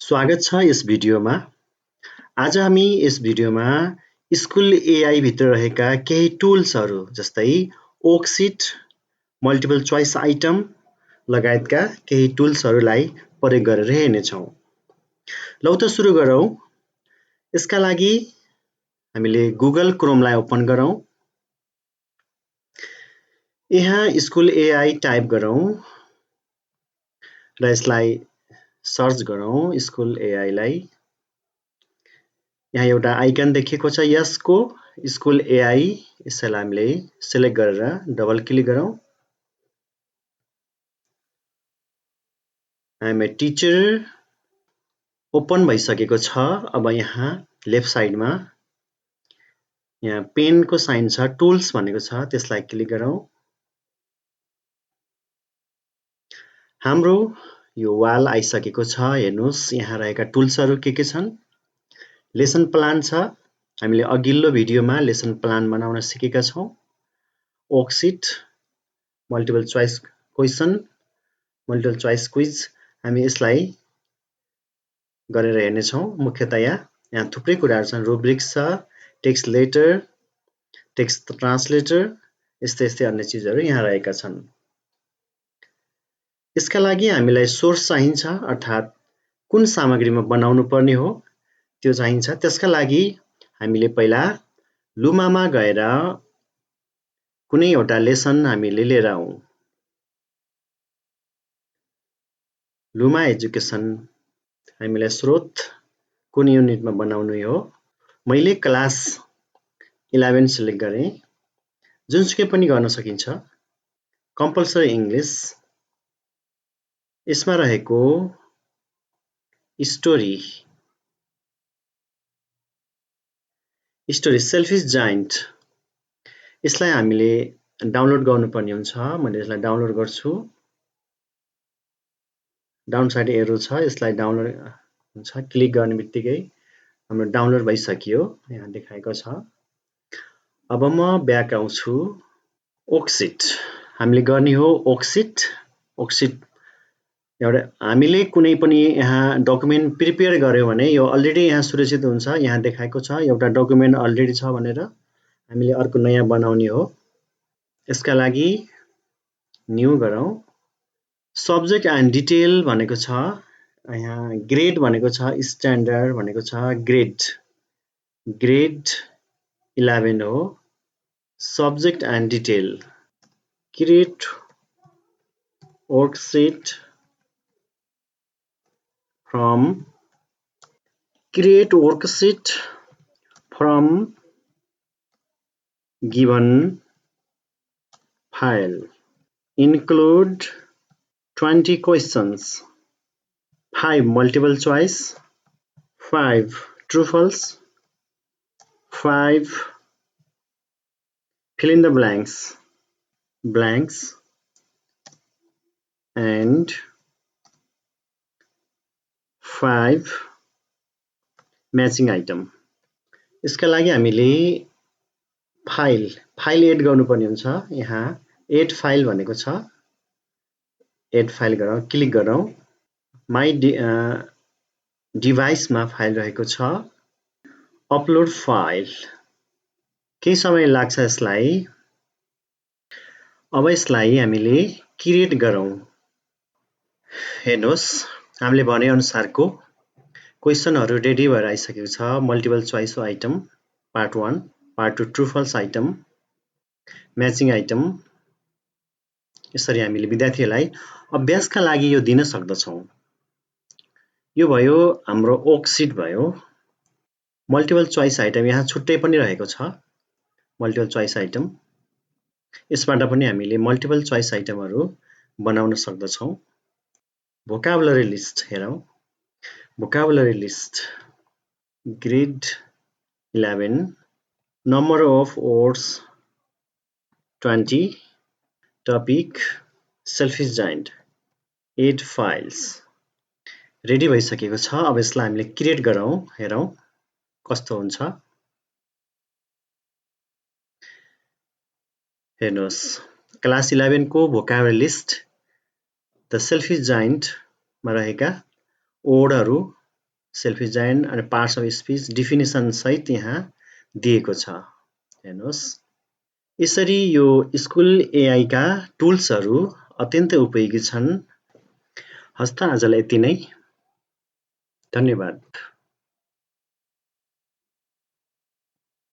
स्वागत छ यस भिडियोमा। आज हामी यस भिडियोमा स्कुल एआई भित्र रहेका केही टुल्सहरू जस्तै वर्कसिट, मल्टिपल चोइस आइटम लगायतका केही टुल्सहरूलाई प्रयोग गरेर हेर्नेछौँ। लौ त सुरु गरौँ। यसका लागि हामीले गुगल क्रोमलाई ओपन गरौँ। यहाँ स्कुल एआई टाइप गरौँ र यसलाई सर्च गरौँ स्कुल एआई लाई। यहाँ एउटा आइकन देखिएको छ यसको स्कुल एआई, यसलाई हामीले सिलेक्ट गरेर डबल क्लिक गरौँ। I M A teacher open भइसकेको छ। अब यहाँ लेफ्ट साइडमा यहाँ पेनको साइन छ, टुल्स भनेको छ, त्यसलाई क्लिक गरौँ। हाम्रो यो वाल आइसकेको छ। हेर्नुस् यहाँ रहेका टुल्सहरू के छन्। लेसन प्लान छ। हामीले अघिल्लो भिडियोमा लेसन प्लान बनाउन सिकेका छौँ। Worksheet, multiple choice question, multiple choice quiz, हामी यसलाई गरेर हेर्नेछौँ। मुख्यतया यहाँ थुप्रै कुराहरू छन्। रुब्रिक्स छ, टेक्स्ट लेटर, टेक्स्ट ट्रान्सलेटर, यस्तै अन्य चिजहरू यहाँ रहेका छन्। यसका लागि हामीलाई सोर्स चाहिन्छ, अर्थात् कुन सामग्रीमा बनाउनु पर्ने हो त्यो चाहिन्छ। त्यसका लागि हामीले पहिला लुमामा गएर कुनै एउटा लेसन हामीले लिएर आउँ। लुमा एजुकेसन हामीलाई स्रोत कुन युनिटमा बनाउनु हो। मैले क्लास 11 सिलेक्ट गरेँ। जुनसुकै पनि गर्न सकिन्छ। कम्पलसरी इङ्ग्लिस, यसमा रहेको स्टोरी सेल्फिश जायन्ट, यसलाई हामीले डाउनलोड गर्नुपर्ने हुन्छ। मैले यसलाई डाउनलोड गर्छु। डाउन साइड एरो छ, यसलाई डाउनलोड हुन्छ। क्लिक गर्ने बित्तिकै हाम्रो डाउनलोड भइसक्यो, यहाँ देखाएको छ। अब म ब्याक आउँछु। वर्कसिट हामीले गर्ने हो। वर्कसिट एउटा हामीले कुनै पनि यहाँ डकुमेन्ट प्रिपेयर गर्यो भने यो अलरेडी यहाँ सुरक्षित हुन्छ। यहाँ देखाएको छ एउटा डकुमेन्ट अलरेडी छ भनेर। हामीले अर्को नयाँ बनाउने हो। यसका लागि न्यू गरौँ। सब्जेक्ट एन्ड डिटेल भनेको छ। यहाँ ग्रेड भनेको छ, स्ट्यान्डर्ड भनेको छ। ग्रेड 11 हो। Subject and detail, create worksheet from given file. Include 20 questions, 5 multiple choice, 5 true false, 5 fill in the blanks, and 5 matching item. यसका लागि हामीले फाइल एड गर्नुपर्ने हुन्छ। यहाँ एड फाइल भनेको छ। एड फाइल गरौँ, क्लिक गरौँ। माई डिभाइसमा फाइल रहेको छ। अपलोड फाइल, केही समय लाग्छ यसलाई। अब यसलाई हामीले क्रिएट गरौँ। हेर्नुहोस् हामीले भने अनुसारको क्वेशनहरू रेडी भएर आइसकेको छ। Multiple choice item part 1, part 2 true false item, matching item. यसरी हामीले विद्यार्थीहरूलाई अभ्यासका लागि यो दिन सक्दछौँ। यो भयो हाम्रो वर्कसिट भयो। मल्टिपल चोइस आइटम यहाँ छुट्टै पनि रहेको छ। मल्टिपल चोइस आइटम, यसबाट पनि हामीले मल्टिपल चोइस आइटमहरू बनाउन सक्दछौँ। भोकाबुलरी लिस्ट हेरौँ। Vocabulary list, grade 11, number of words 20, topic selfish giant, 8 files ready भइसकेको छ। अब यसलाई हामीले क्रिएट गरौँ। हेरौँ कस्तो हुन्छ। हेर्नुहोस् क्लास 11 को भोकाबुलरी लिस्ट द सेल्फिश जायन्टमा रहेका वर्डहरू सेल्फ एजाइन्ड अनि पार्ट्स अफ स्पिच डिफिनिसन सहित यहाँ दिएको छ। हेर्नुहोस्, यसरी यो स्कुल एआई का टुल्सहरू अत्यन्तै उपयोगी छन्। हस्त आजलाई यति नै। धन्यवाद।